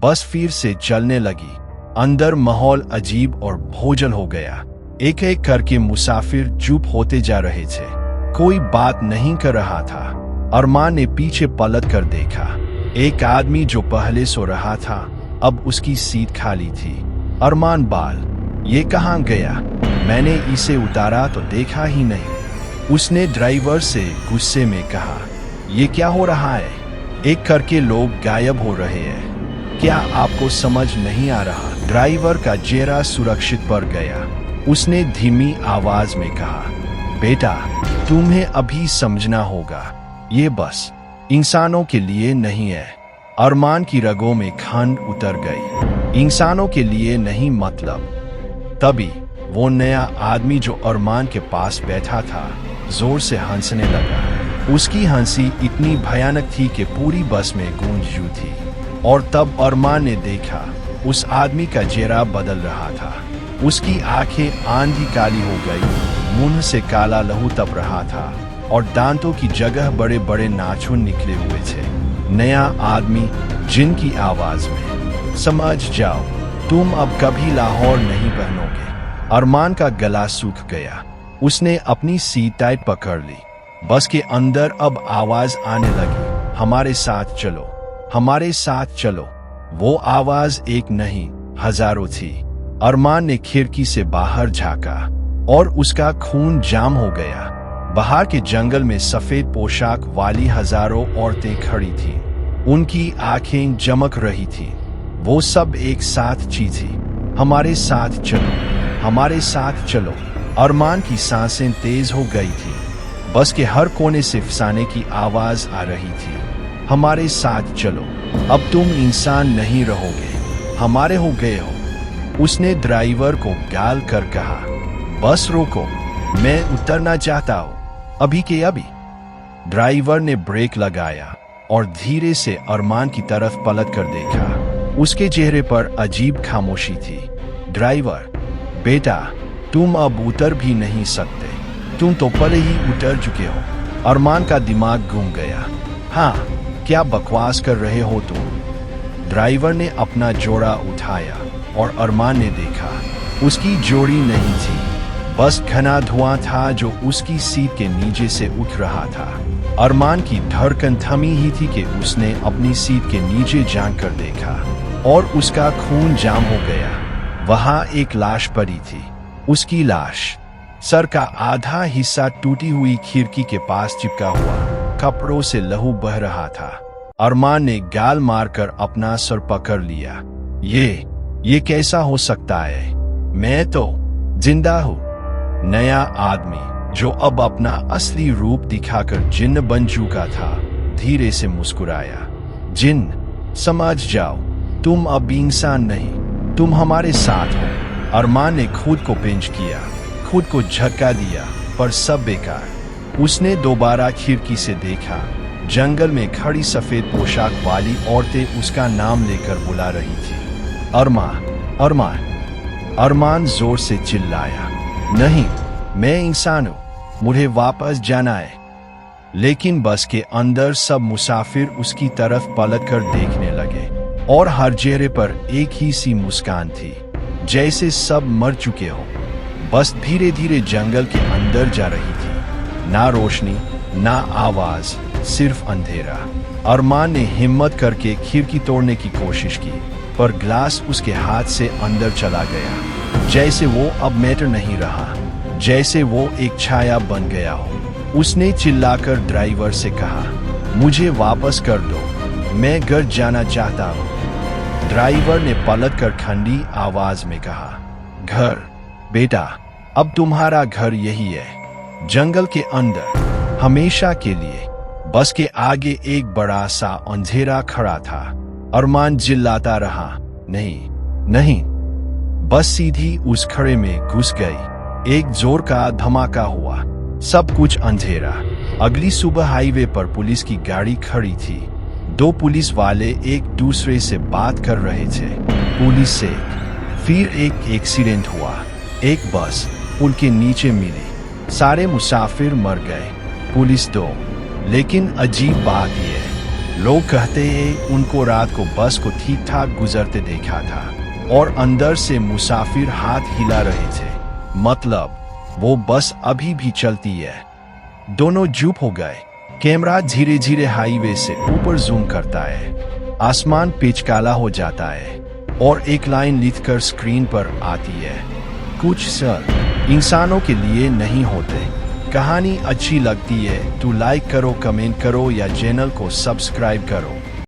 बस फिर से चलने लगी। अंदर माहौल अजीब और भोजल हो गया। एक एक करके मुसाफिर चुप होते जा रहे थे। कोई बात नहीं कर रहा था। अरमान ने पीछे पलट कर देखा। एक आदमी जो पहले सो रहा था, अब उसकी सीट खाली थी। अरमान बाल, ये कहाँ गया? मैंने इसे उतारा तो देखा ही नहीं। उसने ड्राइवर से गुस्से में कहा, ये क्या हो रहा है? एक करके लोग गायब हो रहे हैं। क्या आपको समझ नहीं आ रहा? ड्राइवर का चेहरा सुरक्षित पर गया। उसने धीमी आवाज में कहा, बेटा, तुम्हें अभी समझना होगा, ये बस इंसानों के लिए नहीं है। अरमान की रगों में खंड उतर गई। इंसानों के लिए नहीं मतलब। तभी वो नया आदमी जो अरमान के पास बैठा था जोर से हंसने लगा। उसकी हंसी इतनी भयानक थी कि पूरी बस में गूंज थी। और तब अरमान ने देखा, उस आदमी का चेहरा बदल रहा था। उसकी आंखें आंधी काली हो गई, मुंह से काला लहू तप रहा था और दांतों की जगह बड़े बड़े नाखून निकले हुए थे। नया आदमी जिनकी आवाज में, समझ जाओ, तुम अब कभी लाहौर नहीं पहनोगे। अरमान का गला सूख गया। उसने अपनी सीट टाइट पकड़ ली। बस के अंदर अब आवाज आने लगी, हमारे साथ चलो, हमारे साथ चलो। वो आवाज एक नहीं, हजारों थी। अरमान ने खिड़की से बाहर झांका और उसका खून जाम हो गया। बाहर के जंगल में सफेद पोशाक वाली हजारों औरतें खड़ी थीं। उनकी आंखें चमक रही थीं। वो सब एक साथ चीखी, हमारे साथ चलो, हमारे साथ चलो। अरमान की सांसें तेज हो गई थी। बस के हर कोने से फसाने की आवाज आ रही थी, हमारे साथ चलो, अब तुम इंसान नहीं रहोगे, हमारे हो गए हो। उसने ड्राइवर को गाल कर कहा, बस रोको, मैं उतरना चाहता हूं, अभी के अभी। ड्राइवर ने ब्रेक लगाया और धीरे से अरमान की तरफ पलट कर देखा। उसके चेहरे पर अजीब खामोशी थी। ड्राइवर, बेटा, तुम अब उतर भी नहीं सकते, तुम तो पहले ही उतर चुके हो। अरमान का दिमाग घूम गया। हाँ, क्या बकवास कर रहे हो तुम? ड्राइवर ने अपना जोड़ा उठाया और अरमान ने देखा, उसकी जोड़ी नहीं थी, बस घना धुआं था जो उसकी सीट के नीचे से उठ रहा था। अरमान की धड़कन थमी ही थी कि उसने अपनी सीट के नीचे झांक कर देखा और उसका खून जाम हो गया। वहां एक लाश पड़ी थी। उसकी लाश, सर का आधा हिस्सा टूटी हुई खिड़की के पास चिपका हुआ, कपड़ों से लहू बह रहा था। अरमान ने गाल मारकर अपना सर पकड़ लिया। ये कैसा हो सकता है? मैं तो जिंदा हूं। नया आदमी जो अब अपना असली रूप दिखाकर जिन्न बन चुका था, धीरे से मुस्कुराया। जिन्न, समझ जाओ, तुम अब इंसान नहीं, तुम हमारे साथ हो। अरमान ने खुद को पिंच किया, खुद को झटका दिया, पर सब बेकार। उसने दोबारा खिड़की से देखा। जंगल में खड़ी सफेद पोशाक वाली औरतें उसका नाम लेकर बुला रही थी। अरमान, अरमान। अरमान जोर से चिल्लाया, नहीं, मैं इंसान हूं, मुझे वापस जाना है। लेकिन बस के अंदर सब मुसाफिर उसकी तरफ पलट कर देखने लगे और हर चेहरे पर एक ही सी मुस्कान थी, जैसे सब मर चुके हो। बस धीरे धीरे जंगल के अंदर जा रही थी। ना रोशनी, ना आवाज, सिर्फ अंधेरा। अरमान ने हिम्मत करके खिड़की तोड़ने की कोशिश की, पर ग्लास उसके हाथ से अंदर चला गया, जैसे वो अब मैटर नहीं रहा, जैसे वो एक छाया बन गया हो। उसने चिल्लाकर ड्राइवर से कहा, मुझे वापस कर दो, मैं घर जाना चाहता हूँ। ड्राइवर ने पलट कर ठंडी आवाज में कहा, घर? बेटा, अब तुम्हारा घर यही है, जंगल के अंदर, हमेशा के लिए। बस के आगे एक बड़ा सा अंधेरा खड़ा था। अरमान चिल्लाता रहा, नहीं, नहीं। बस सीधी उस खड़े में घुस गई। एक जोर का धमाका हुआ, सब कुछ अंधेरा। अगली सुबह हाईवे पर पुलिस की गाड़ी खड़ी थी। दो पुलिस वाले एक दूसरे से बात कर रहे थे। पुलिस से फिर एक एक्सीडेंट हुआ। एक बस पुल के नीचे मिली, सारे मुसाफिर मर गए, पुलिस दो। लेकिन अजीब बात यह, लोग कहते हैं उनको रात को बस को ठीक ठाक गुजरते देखा था और अंदर से मुसाफिर हाथ हिला रहे थे, मतलब वो बस अभी भी चलती है। दोनों चुप हो गए। कैमरा धीरे धीरे हाईवे से ऊपर जूम करता है, आसमान पिच काला हो जाता है और एक लाइन लिखकर स्क्रीन पर आती है, कुछ सर इंसानों के लिए नहीं होते। कहानी अच्छी लगती है तो लाइक करो, कमेंट करो या चैनल को सब्सक्राइब करो।